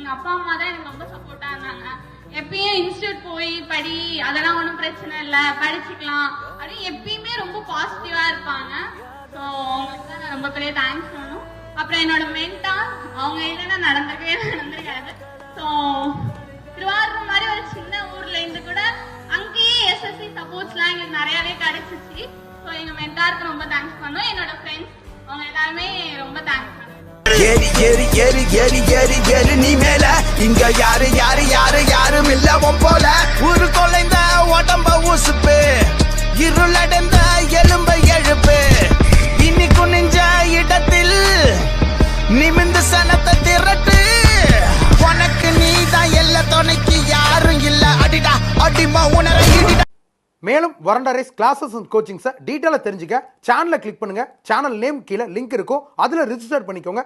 எங்க அப்பா அம்மா தான் எனக்கு ரொம்ப சப்போர்ட்டா இருந்தாங்க. எப்பயும் இன்ஸ்டியூட் போய் படி, அதெல்லாம் ஒன்றும் பிரச்சனை இல்லை, படிச்சுக்கலாம் அப்படின்னு எப்பயுமே ரொம்ப பாசிட்டிவா இருப்பாங்க. ஸோ அவங்களுக்கு தான் நான் ரொம்ப பெரிய தேங்க்ஸ் சொல்லணும். அப்புறம் என்னோட மென்டார், அவங்க இல்லைன்னா நடந்திருக்காது. ஸோ திருவாரூர் மாதிரி ஒரு சின்ன ஊர்ல இருந்து கூட அங்கேயே எஸ்எஸ்சி சப்போர்ட்ஸ்லாம் எங்களுக்கு நிறையவே கிடைச்சிச்சு. ஸோ எங்க மென்டாருக்கு ரொம்ப தேங்க்ஸ் பண்ணோம். என்னோட ஃப்ரெண்ட்ஸ் அவங்க எல்லாருமே ரொம்ப தேங்க்ஸ் பண்ணோம். ஏறி ஏறி ஏறி ஏறி ஏறி ஏறி நீ மேல இங்க யாரு யாரு யாரு யாரும் இல்ல போல ஒரு கொலைந்த உடம்ப ஊசுப்பு இருளடைந்த எலும்ப எழுப்பு இனி குனிஞ்ச இடத்தில் நிமிந்து சனத்தை திரட்டு உனக்கு நீதான் எல்லா துணைக்கு யாரும் இல்ல அடிடா அடிமா உணர இடிடா. மேலும் வரண்டா ரேஸ் கிளாஸஸ் அண்ட் கோச்சிங்ஸை டீட்டெயிலாக தெரிஞ்சுக்க சேனலை கிளிக் பண்ணுங்க. சேனல் நேம் கீழே லிங்க் இருக்கும், அதில் ரிஜிஸ்டர் பண்ணிக்கோங்க.